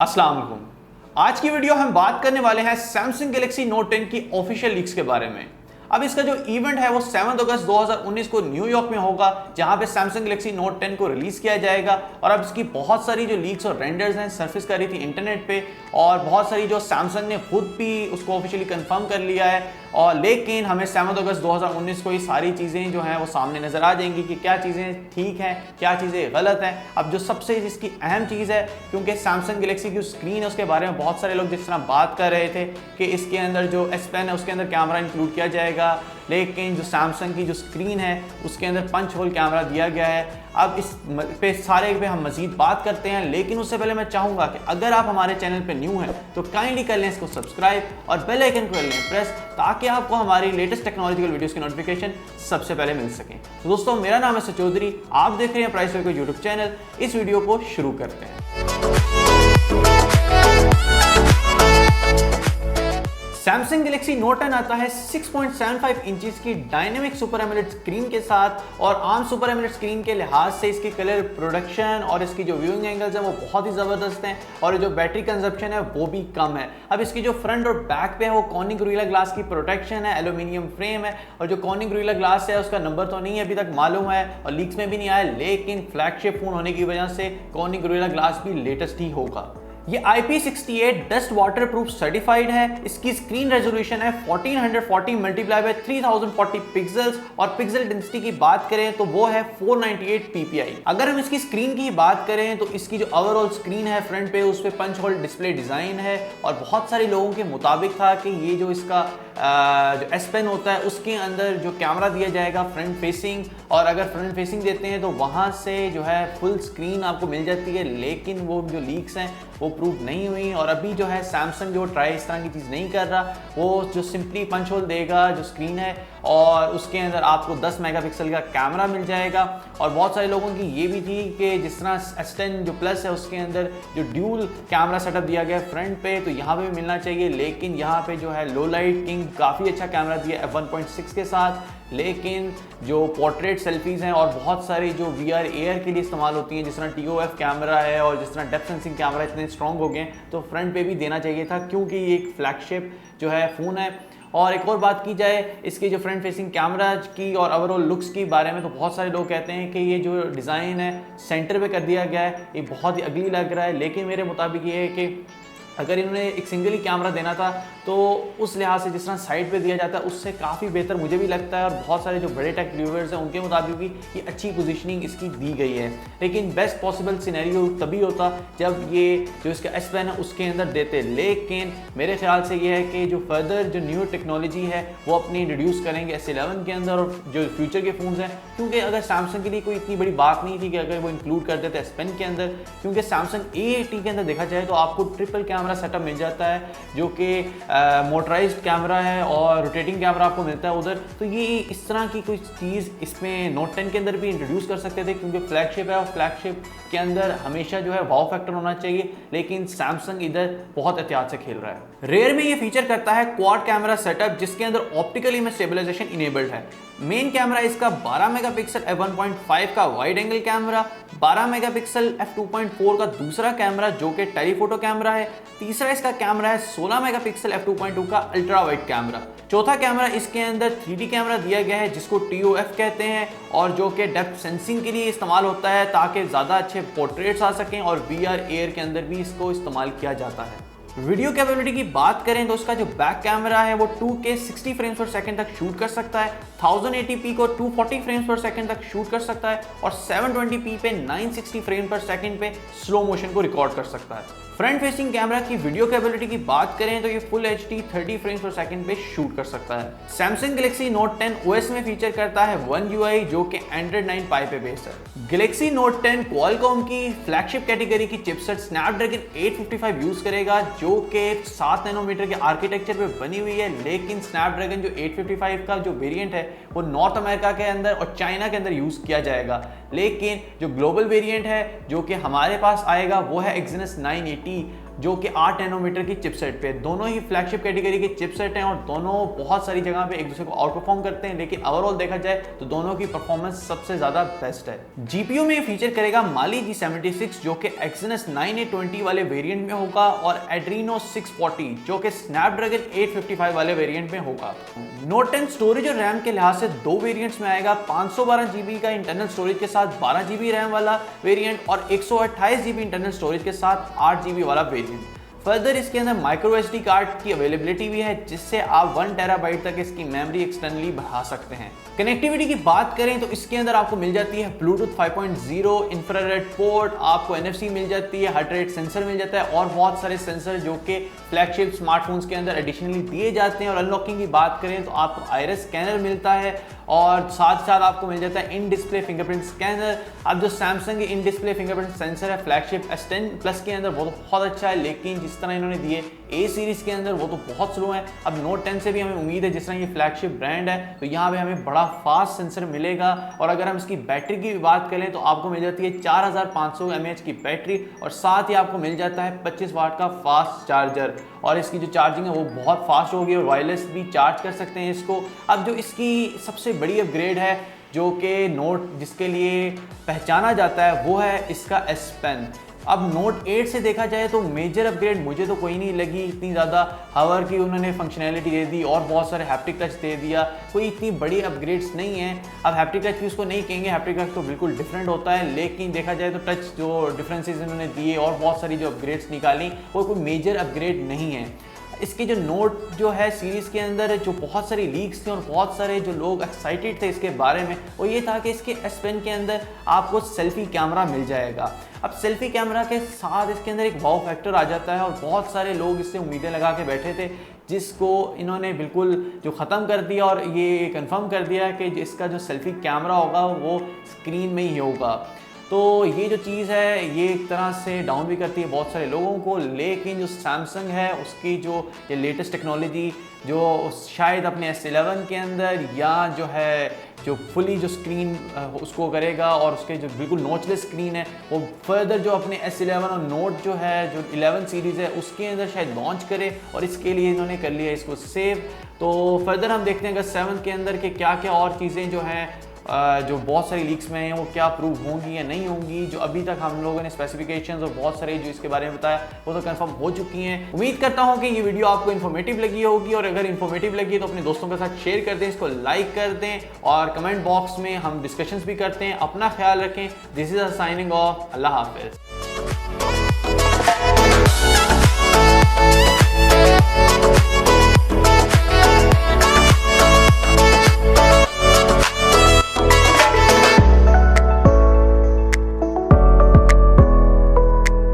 अस्सलाम वालेकुम। आज की वीडियो हम बात करने वाले हैं सैमसंग गैलेक्सी नोट 10 की ऑफिशियल लीक्स के बारे में। अब इसका जो इवेंट है वो 7 अगस्त 2019 को न्यूयॉर्क में होगा, जहां पे सैमसंग गैलेक्सी नोट 10 को रिलीज किया जाएगा। और अब इसकी बहुत सारी जो लीक्स और रेंडर्स हैं सरफेस कर रही थी इंटरनेट पे, और बहुत सारी जो सैमसंग ने खुद भी उसको ऑफिशियली कंफर्म कर लिया है। और लेकिन हमें 7 अगस्त 2019 को ये सारी चीज़ें जो हैं वो सामने नज़र आ जाएंगी कि क्या चीज़ें ठीक हैं, क्या चीज़ें गलत हैं। अब जो सबसे इसकी अहम चीज़ है, क्योंकि सैमसंग गैलेक्सी की स्क्रीन है उसके बारे में बहुत सारे लोग जिस तरह बात कर रहे थे कि इसके अंदर जो S Pen है उसके अंदर कैमरा इंक्लूड किया जाएगा, लेकिन जो सैमसंग की जो स्क्रीन है उसके अंदर पंच होल कैमरा दिया गया है। अब इस पे सारे पे हम मजीद बात करते हैं, लेकिन उससे पहले मैं चाहूँगा कि अगर आप हमारे चैनल पे न्यू हैं तो काइंडली कर लें इसको सब्सक्राइब और बेल आइकन को कर लें प्रेस, ताकि आपको हमारी लेटेस्ट टेक्नोलॉजिकल वीडियोस की नोटिफिकेशन सबसे पहले मिल सके। तो दोस्तों, मेरा नाम है सच चौधरी, आप देख रहे हैं प्राइस वेको यूट्यूब चैनल। इस वीडियो को शुरू करते हैं। सैमसंग गैलेक्सी नोट 10 आता है 6.75 इंचेस की डायनेमिक सुपर एमोलेड स्क्रीन के साथ, और आम सुपर एमोलेड स्क्रीन के लिहाज से इसकी कलर प्रोडक्शन और इसकी जो व्यूइंग एंगल्स हैं वो बहुत ही ज़बरदस्त हैं, और जो बैटरी कंजप्शन है वो भी कम है। अब इसकी जो फ्रंट और बैक पे है वो कॉर्निंग गोरिल्ला ग्लास की प्रोटेक्शन है, एल्यूमिनियम फ्रेम है, और जो कॉर्निंग गोरिल्ला ग्लास है उसका नंबर तो नहीं अभी तक मालूम है और लीक्स में भी नहीं आया, लेकिन फ्लैगशिप फोन होने की वजह से कॉर्निंग गोरिल्ला ग्लास भी लेटेस्ट ही होगा। ये IP68 डस्ट वाटरप्रूफ सर्टिफाइड है। इसकी स्क्रीन रेजोल्यूशन है 1440 मल्टीप्लाई बाय 3040 पिक्सल्स, और पिक्सल डेंसिटी की बात करें तो वो है 498 ppi। अगर हम इसकी स्क्रीन की बात करें तो इसकी जो ओवरऑल स्क्रीन है फ्रंट पे उस पे पंच होल डिस्प्ले डिजाइन है, और बहुत सारे लोगों के मुताबिक था कि ये जो इसका जो S Pen होता है उसके अंदर जो कैमरा दिया जाएगा फ्रंट फेसिंग, और अगर फ्रंट फेसिंग देते हैं तो वहाँ से जो है फुल स्क्रीन आपको मिल जाती है, लेकिन वो जो लीक्स हैं वो प्रूव नहीं हुई। और अभी जो है सैमसंग जो ट्राई इस तरह की चीज़ नहीं कर रहा, वो जो सिंपली पंच होल देगा जो स्क्रीन है, और उसके अंदर आपको 10 मेगापिक्सल का कैमरा मिल जाएगा। और बहुत सारे लोगों की ये भी थी कि जिस तरह S10 जो प्लस है उसके अंदर जो ड्यूल कैमरा सेटअप दिया गया है फ्रंट पे, तो यहाँ पे भी मिलना चाहिए, लेकिन यहाँ पे जो है लो लाइट किंग काफ़ी अच्छा कैमरा दिया है f1.6 के साथ, लेकिन जो पोर्ट्रेट सेल्फीज़ हैं और बहुत सारी जो VR AR के लिए इस्तेमाल होती हैं, जिस तरह TOF कैमरा है और जिस तरह डेप्थ सेंसिंग कैमरा इतने स्ट्रॉन्ग हो गए हैं, तो फ्रंट पे भी देना चाहिए था, क्योंकि ये एक फ्लैगशिप जो है फ़ोन है। और एक और बात की जाए इसके जो फ्रंट फेसिंग कैमरा की और ओवरऑल लुक्स के बारे में, तो बहुत सारे लोग कहते हैं कि ये जो डिज़ाइन है सेंटर पे कर दिया गया है ये बहुत ही अगली लग रहा है, लेकिन मेरे मुताबिक ये है कि अगर इन्होंने एक सिंगल ही कैमरा देना था तो उस लिहाज से जिस तरह साइड पे दिया जाता है उससे काफ़ी बेहतर मुझे भी लगता है, और बहुत सारे जो बड़े टेक रिव्यूअर्स हैं उनके मुताबिक भी ये अच्छी पोजीशनिंग इसकी दी गई है। लेकिन बेस्ट पॉसिबल सिनेरियो तभी होता जब ये जो इसका S Pen है उसके अंदर देते, लेकिन मेरे ख्याल से ये है कि जो फर्दर जो न्यू टेक्नोलॉजी है वो अपनी इंट्रोड्यूस करेंगे S11 के अंदर और जो फ्यूचर के फ़ोन्स हैं, क्योंकि अगर सैमसंग के लिए कोई इतनी बड़ी बात नहीं थी कि अगर वो इंक्लूड कर देते S Pen के अंदर, क्योंकि सैमसंग A80 के अंदर देखा जाए तो आपको ट्रिपल कैमरा सेटअप मिल जाता है, जो कि मोटराइज्ड कैमरा है और रोटेटिंग कैमरा आपको मिलता है उधर। तो ये इस तरह की कोई चीज़ इसमें नोट 10 के अंदर भी इंट्रोड्यूस कर सकते थे, क्योंकि फ्लैगशिप है और फ्लैगशिप के अंदर हमेशा जो है वाव फैक्टर होना चाहिए, लेकिन सैमसंग इधर बहुत एहतियात से खेल रहा है। रेयर में ये फीचर करता है क्वाड कैमरा सेटअप, जिसके अंदर ऑप्टिकल इमेज स्टेबलाइजेशन इनेबल्ड है। मेन कैमरा इसका 12 मेगापिक्सल f1.5 का wide angle camera, 12 megapixel f2.4 का दूसरा कैमरा जो कि टेलीफोटो कैमरा है, तीसरा इसका कैमरा है 16 मेगापिक्सल f2.2 का अल्ट्रा वाइड कैमरा, चौथा कैमरा इसके अंदर 3D कैमरा दिया गया है जिसको TOF कहते हैं, और जो कि डेप्थ सेंसिंग के लिए इस्तेमाल होता है ताकि ज़्यादा अच्छे पोर्ट्रेट्स आ सकें, और VR AR के अंदर भी इसको इस्तेमाल किया जाता है। वीडियो कैपेबिलिटी की बात करें तो इसका जो बैक कैमरा है वो 2K 60 फ्रेम्स पर सेकंड तक शूट कर सकता है, 1080p को 240 फ्रेम्स पर सेकंड तक शूट कर सकता है, और 720p पे 960 फ्रेम पर सेकंड पे स्लो मोशन को रिकॉर्ड कर सकता है। फ्रंट फेसिंग कैमरा की वीडियो कैपेबिलिटी की बात करें तो ये फुल HD 30 फ्रेम्स पर सेकंड पे शूट कर सकता है। सैमसंग गैलेक्सी नोट 10 OS में फीचर करता है One UI जो कि Android 9 Pie पे बेस्ड है। गैलेक्सी नोट 10 क्वालकॉम की फ्लैगशिप कैटेगरी की चिपसेट स्नैपड्रैगन 855 यूज करेगा, जो जो कि 7 नैनोमीटर के आर्किटेक्चर पे बनी हुई है, लेकिन स्नैपड्रैगन जो 855 का जो वेरिएंट है वो नॉर्थ अमेरिका के अंदर और चाइना के अंदर यूज़ किया जाएगा। लेकिन जो ग्लोबल वेरिएंट है जो कि हमारे पास आएगा वो है एक्सिनस 980 जो कि 8 नैनोमीटर की चिपसेट पे। दोनों ही फ्लैगशिप कैटेगरी के चिपसेट हैं और दोनों बहुत सारी जगह पे एक दूसरे को आउट परफॉर्म करते हैं, लेकिन ओवरऑल देखा जाए तो दोनों की परफॉर्मेंस सबसे ज़्यादा बेस्ट है। जीपीयू में फीचर करेगा Mali G76 जो कि एक्सिनस 9820 वाले वेरिएंट में होगा और एड्रीनो 640 जो कि स्नैपड्रैगन 855 वाले वेरिएंट में होगा। नोट 10 स्टोरेज और रैम के लिहाज से दो वेरिएंट्स में आएगा, 512 GB का इंटरनल स्टोरेज के साथ 12 GB रैम वाला वेरिएंट और 128 GB इंटरनल स्टोरेज के साथ 8 GB वाला वेरिएंट। फर्दर इसके अंदर माइक्रो एसडी कार्ड की अवेलेबिलिटी भी है जिससे आप 1 टेराबाइट तक इसकी मेमोरी एक्सटर्नली बढ़ा सकते हैं। कनेक्टिविटी की बात करें तो इसके अंदर आपको मिल जाती है ब्लूटूथ 5.0, इंफ्रारेड पोर्ट, आपको NFC मिल जाती है, हार्ट रेट सेंसर मिल जाता है और बहुत सारे सेंसर जो कि फ्लैगशिप स्मार्टफोन्स के अंदर एडिशनली दिए जाते हैं। और अनलॉकिंग की बात करें तो आपको आइरिस स्कैनर मिलता है और साथ साथ आपको मिल जाता है इन डिस्प्ले फिंगरप्रिंट स्कैनर। अब जो Samsung in display fingerprint sensor है फ्लैगशिप S10 प्लस के अंदर वो तो बहुत अच्छा है, लेकिन जिस तरह इन्होंने दिए A सीरीज के अंदर वो तो बहुत स्लो है। अब नोट 10 से भी हमें उम्मीद है जिस तरह ये फ्लैगशिप ब्रांड है तो यहाँ पे हमें बड़ा फास्ट सेंसर मिलेगा। और अगर हम इसकी बैटरी की बात करें तो आपको मिल जाती है 4500 mAh की बैटरी और साथ ही आपको मिल जाता है 25 वाट का फास्ट चार्जर और इसकी जो चार्जिंग है वो बहुत फास्ट होगी और वायरलेस भी चार्ज कर सकते हैं इसको। अब जो इसकी सबसे बड़ी अपग्रेड है जो कि नोट जिसके लिए पहचाना जाता है वो है इसका S Pen। अब नोट 8 से देखा जाए तो मेजर अपग्रेड मुझे तो कोई नहीं लगी, इतनी ज़्यादा हावर की उन्होंने फंक्शनैलिटी दे दी और बहुत सारे हैप्टिक टच दे दिया, कोई इतनी बड़ी अपग्रेड्स नहीं है। अब हैप्टिक टच भी उसको नहीं कहेंगे, हैप्टिक टच तो बिल्कुल डिफरेंट होता है, लेकिन देखा जाए तो टच जो डिफरेंसेस इन्होंने दिए और बहुत सारी जो अपग्रेड्स निकाली वो कोई मेजर अपग्रेड नहीं है। इसके जो नोट जो है सीरीज़ के अंदर जो बहुत सारी लीक्स थी और बहुत सारे जो लोग एक्साइटेड थे इसके बारे में वो ये था कि इसके S Pen के अंदर आपको सेल्फी कैमरा मिल जाएगा। अब सेल्फी कैमरा के साथ इसके अंदर एक वाव फैक्टर आ जाता है और बहुत सारे लोग इससे उम्मीदें लगा के बैठे थे जिसको इन्होंने बिल्कुल जो ख़त्म कर दिया और ये कंफर्म कर दिया कि इसका जो सेल्फी कैमरा होगा वो स्क्रीन में ही होगा। तो ये जो चीज़ है ये एक तरह से डाउन भी करती है बहुत सारे लोगों को, लेकिन जो सैमसंग है उसकी जो ये लेटेस्ट टेक्नोलॉजी जो शायद अपने S11 के अंदर या जो है जो फुली जो स्क्रीन उसको करेगा और उसके जो बिल्कुल नोचलेस स्क्रीन है वो फर्दर जो अपने S11 और नोट जो है जो 11 सीरीज़ है उसके अंदर शायद लॉन्च करे और इसके लिए इन्होंने कर लिया इसको सेव। तो फर्दर हम देखते हैं अगर 7 के अंदर के क्या क्या और चीज़ें जो हैं जो बहुत सारी लीक्स में हैं वो क्या प्रूव होंगी या नहीं होंगी। जो अभी तक हम लोगों ने स्पेसिफिकेशंस और बहुत सारे जो इसके बारे में बताया वो तो कंफर्म हो चुकी हैं। उम्मीद करता हूं कि ये वीडियो आपको इन्फॉर्मेटिव लगी होगी और अगर इन्फॉर्मेटिव लगी है तो अपने दोस्तों के साथ शेयर कर दें, इसको लाइक कर दें और कमेंट बॉक्स में हम डिस्कशंस भी करते हैं। अपना ख्याल रखें। This is a signing off. अल्लाह हाफिज़।